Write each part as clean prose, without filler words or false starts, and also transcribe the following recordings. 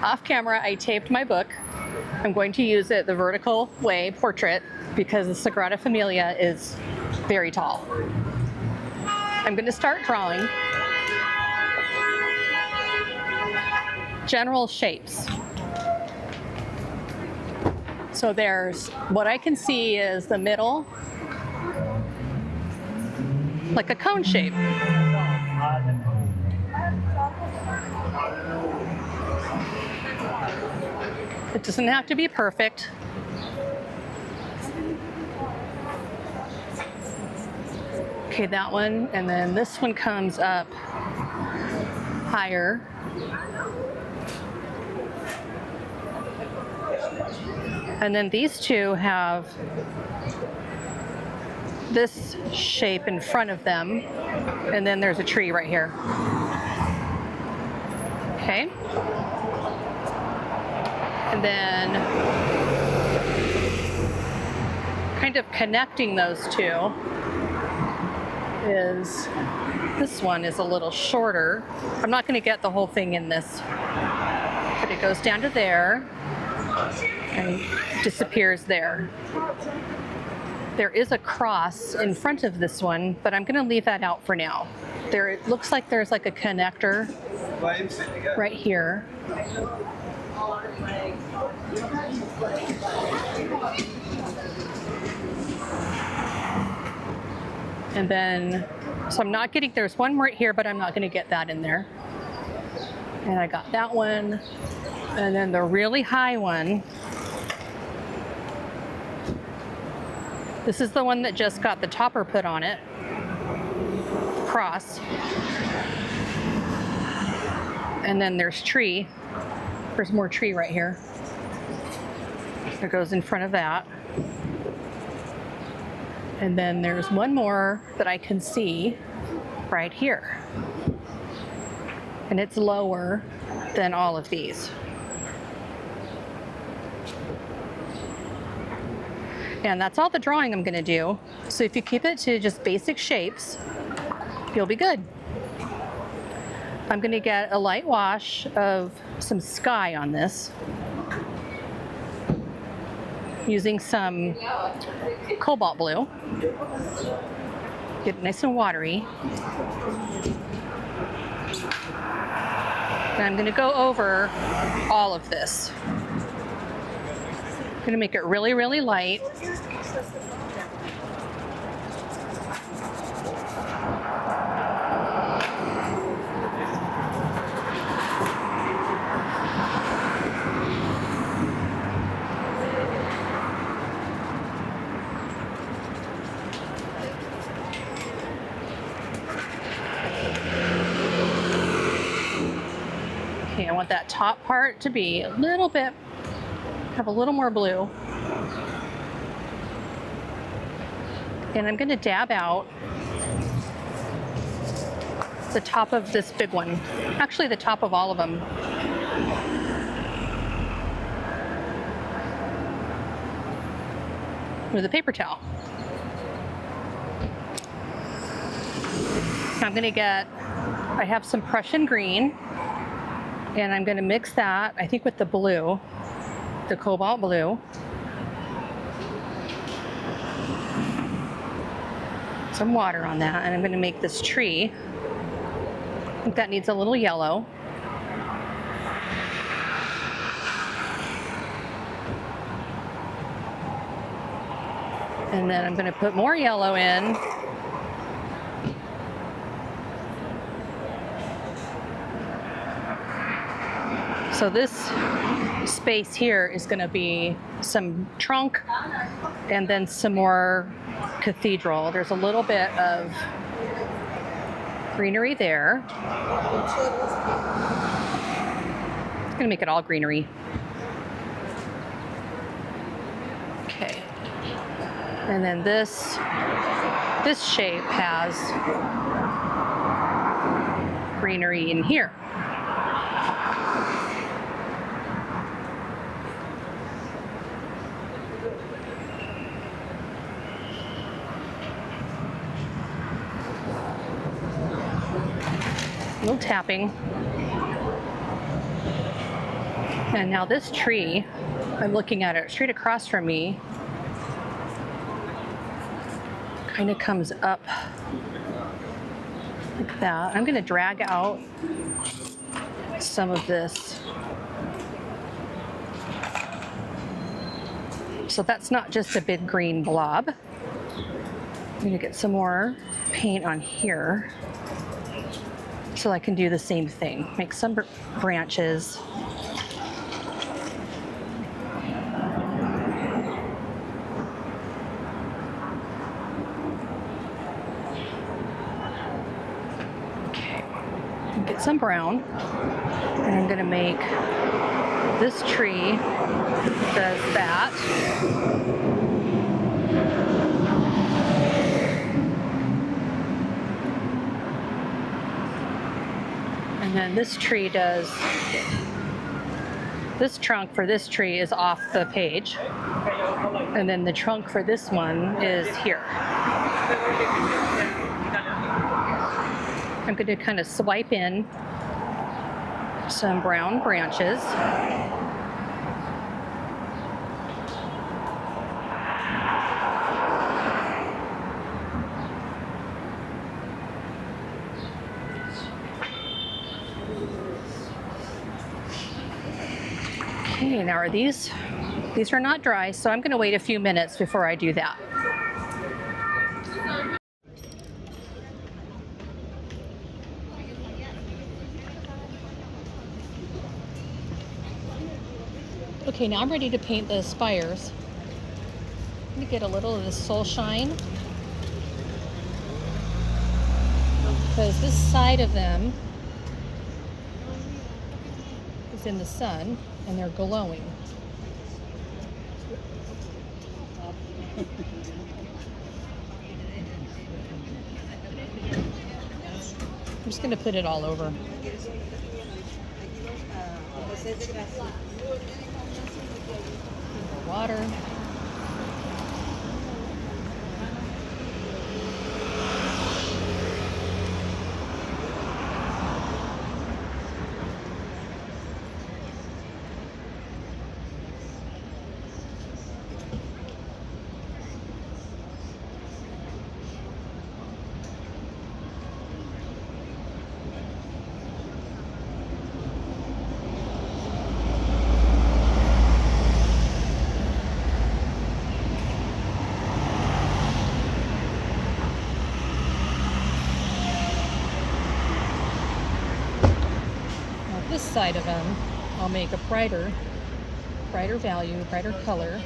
Off camera, I taped my book. I'm going to use it the vertical way, portrait, because the Sagrada Familia is very tall. I'm going to start drawing general shapes. So there's, what I can see is the middle, like a cone shape. It doesn't have to be perfect. Okay, that one, and then this one comes up higher. And then these two have this shape in front of them, and then there's a tree right here. Okay. And then kind of connecting those two is, this one is a little shorter. I'm not going to get the whole thing in this, but it goes down to there and disappears there. There is a cross in front of this one, but I'm going to leave that out for now. There, it looks like there's like a connector right here. And then, so I'm not getting, there's one right here, but I'm not going to get that in there. And I got that one. And then the really high one, this is the one that just got the topper put on it, cross. And then there's tree. There's more tree right here. That goes in front of that. And then there's one more that I can see right here. And it's lower than all of these. And that's all the drawing I'm gonna do. So if you keep it to just basic shapes, you'll be good. I'm gonna get a light wash of some sky on this, using some cobalt blue. Get it nice and watery. And I'm gonna go over all of this. I'm gonna make it really, really light. Okay, I want that top part to be a little bit, have a little more blue. And I'm gonna dab out the top of this big one. Actually, the top of all of them. With a paper towel. I'm gonna get, I have some Prussian green, and I'm gonna mix that, I think with the blue, the cobalt blue. Some water on that, and I'm gonna make this tree. I think that needs a little yellow. And then I'm gonna put more yellow in. So this space here is going to be some trunk and then some more cathedral. There's a little bit of greenery there. It's going to make it all greenery. Okay. And then this shape has greenery in here. A little tapping. And now this tree, I'm looking at it straight across from me, kind of comes up like that. I'm going to drag out some of this. So that's not just a big green blob. I'm going to get some more paint on here so I can do the same thing. Make some branches. Okay, get some brown, and I'm going to make this tree does that. And then this tree does, this trunk for this tree is off the page. And then the trunk for this one is here. I'm going to kind of swipe in some brown branches. Okay, now these are not dry, so I'm going to wait a few minutes before I do that. Okay, now I'm ready to paint the spires. I'm going to get a little of the soul shine, because this side of them is in the sun and they're glowing. I'm just going to put it all over. Water. This side of them, I'll make a brighter value, brighter color.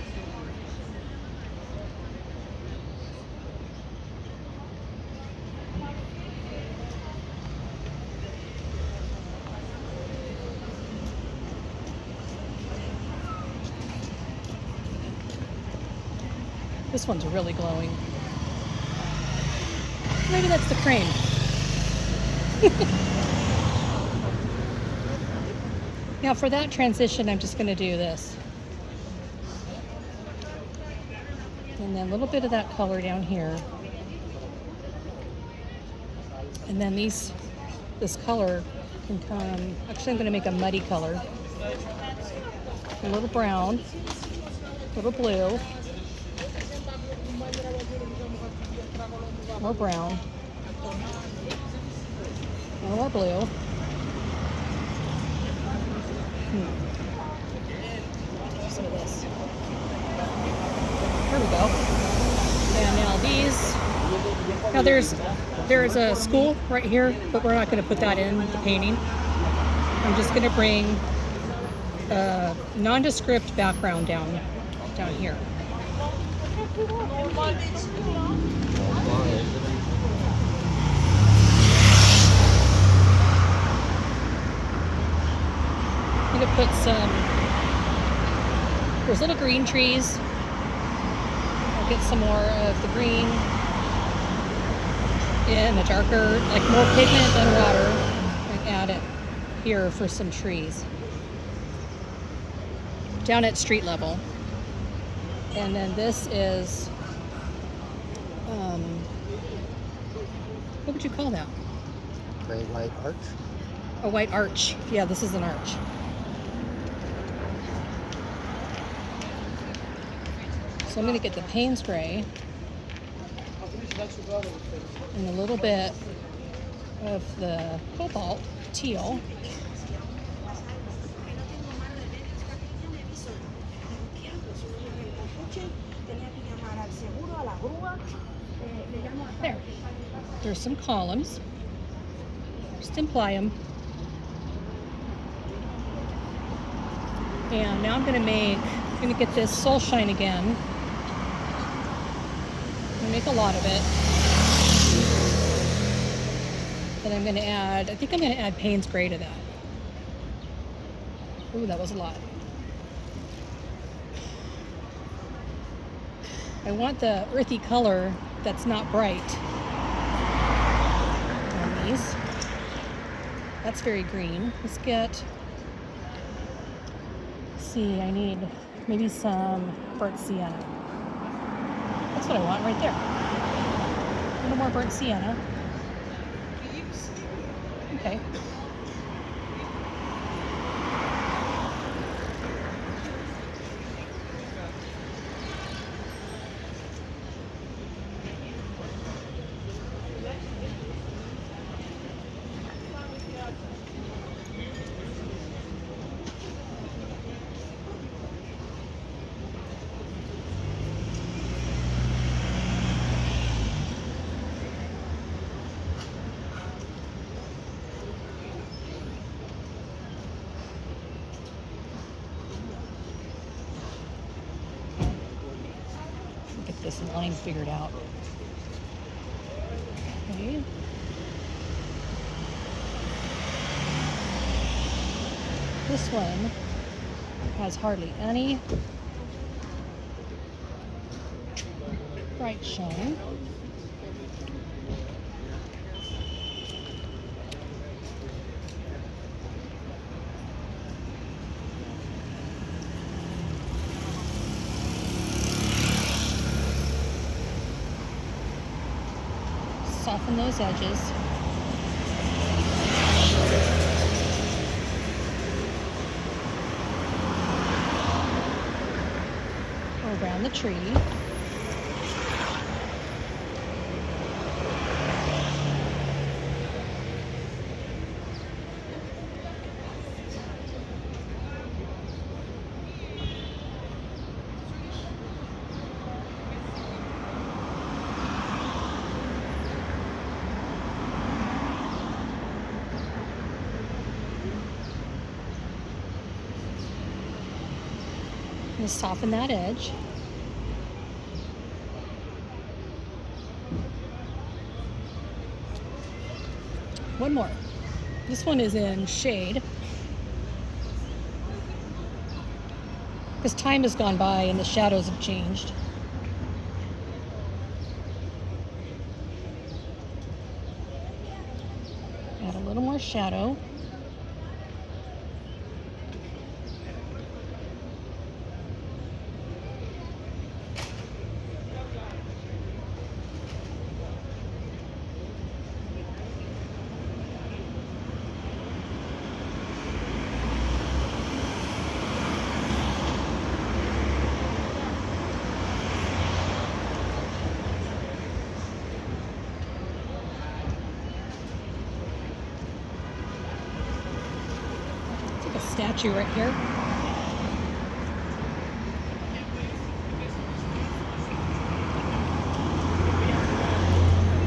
This one's really glowing. Maybe that's the cream. Now for that transition, I'm just going to do this. And then a little bit of that color down here. And then this color can come, actually I'm going to make a muddy color. A little brown, a little blue, more brown, more blue. Some of this. There we go. And now these. Now there's a school right here, but we're not going to put that in the painting. I'm just going to bring a nondescript background down here. I'm going to put there's little green trees. I'll get some more of the green in a darker, like more pigment than water, and add it here for some trees. Down at street level. And then this is, what would you call that? A white arch? A white arch. Yeah, this is an arch. So I'm going to get the Payne's gray and a little bit of the cobalt teal. There. There's some columns. Just apply them. And now I'm going to get this soul shine again. I'm going to make a lot of it. And I'm going to add, I think I'm going to add Payne's gray to that. Ooh, that was a lot. I want the earthy color that's not bright on these. That's very green. Let's see, I need maybe some burnt sienna. That's what I want right there. A little more burnt sienna. Okay. Get this line figured out. Okay. This one has hardly any bright shine. Soften those edges. Around the tree. And soften that edge. One more. This one is in shade. Because time has gone by and the shadows have changed. Add a little more shadow. Statue right here.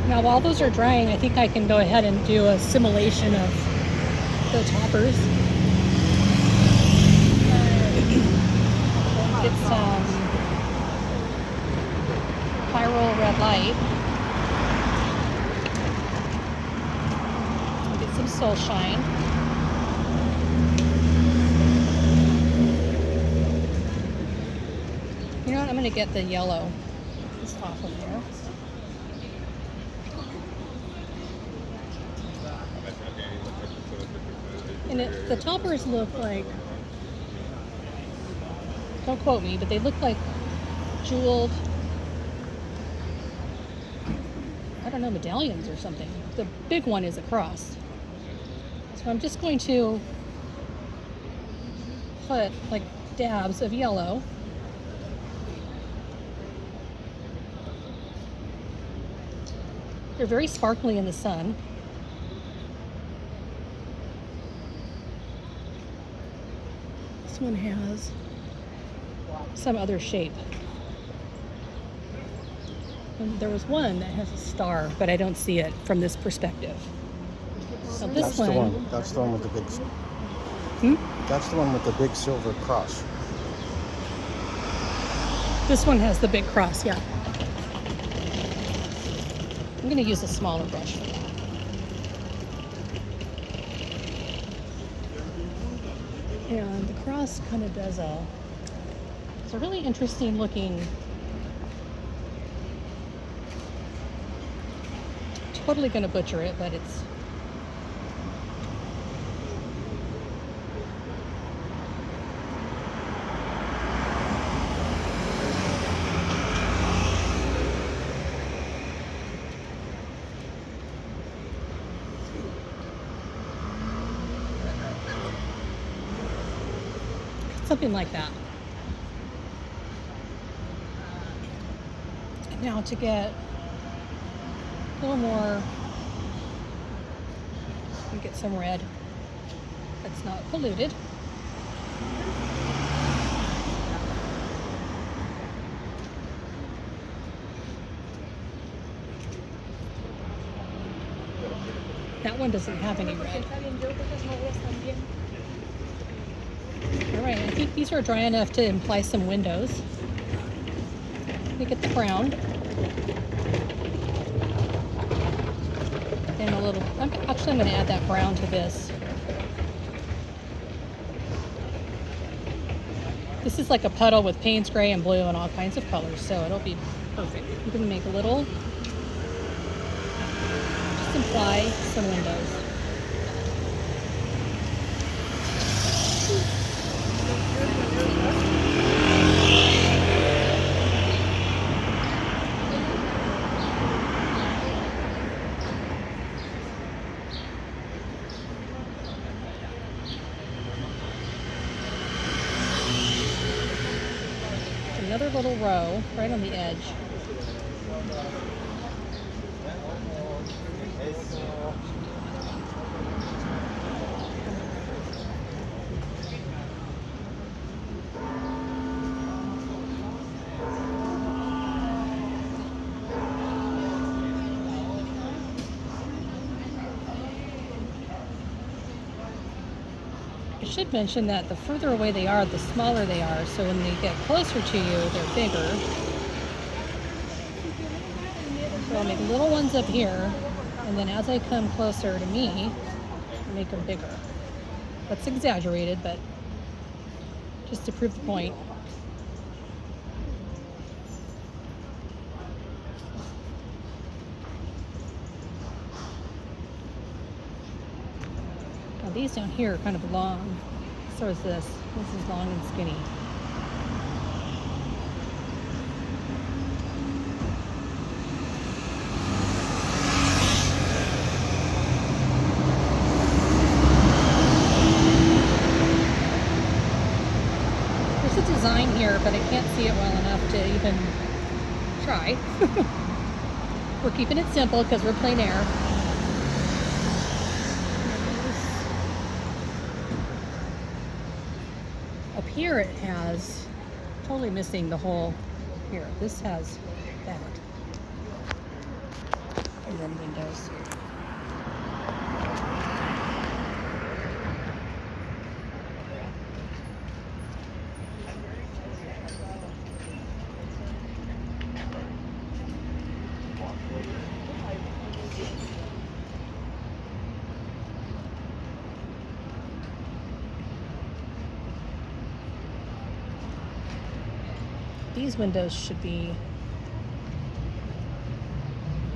Now while those are drying, I think I can go ahead and do a simulation of the toppers. Get some Pyro red light. Get some soul shine. You know what, I'm going to get the yellow just off of there. And the toppers look like, don't quote me, but they look like jeweled, I don't know, medallions or something. The big one is a cross. So I'm just going to put like dabs of yellow They're very sparkly in the sun. This one has some other shape. And there was one that has a star, but I don't see it from this perspective. So this That's the one. That's the one with the big. That's the one with the big silver cross. This one has the big cross, yeah. I'm going to use a smaller brush for that. And the cross kind of does it's a really interesting looking, totally going to butcher it, but it's something like that. And now to get a little more, and get some red that's not polluted. That one doesn't have any red. All right, I think these are dry enough to imply some windows. Let me get the brown. And a little, I'm going to add that brown to this. This is like a puddle with Payne's gray and blue and all kinds of colors, so it'll be perfect. I'm going to make a little, just imply some windows. Another little row right on the edge. I should mention that the further away they are, the smaller they are. So when they get closer to you, they're bigger. So I'll make little ones up here, and then as I come closer to me, I'll make them bigger. That's exaggerated, but just to prove the point. Now these down here are kind of long. So is this. This is long and skinny. There's a design here, but I can't see it well enough to even try. We're keeping it simple because we're plein air. Up here it has, totally missing the whole here. This has that. And then windows. These windows should be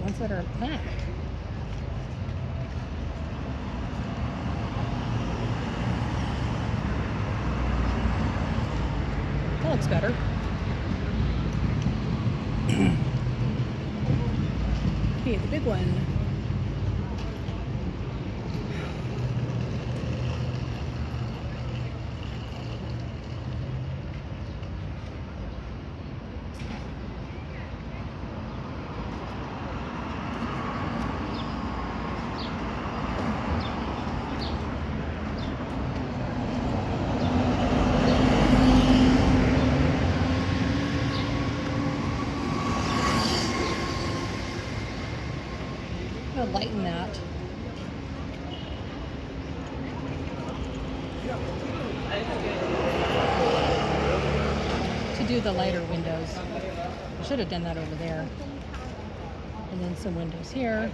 ones that are black. That looks better. Okay, the big one. lighten that. To do the lighter windows. I should have done that over there. And then some windows here.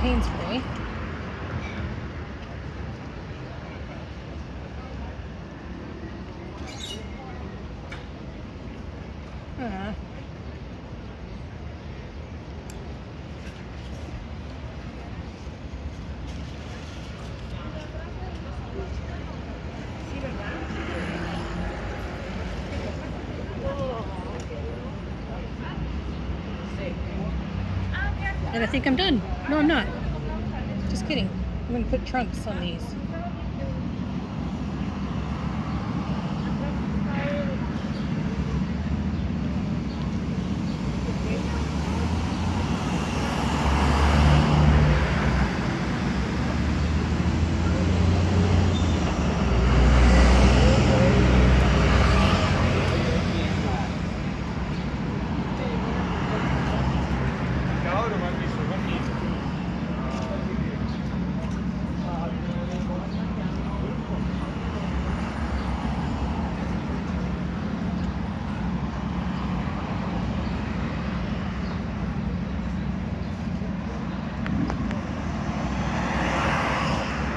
Pain spray. And I think I'm done. No, I'm not. Just kidding. I'm going to put trunks on these.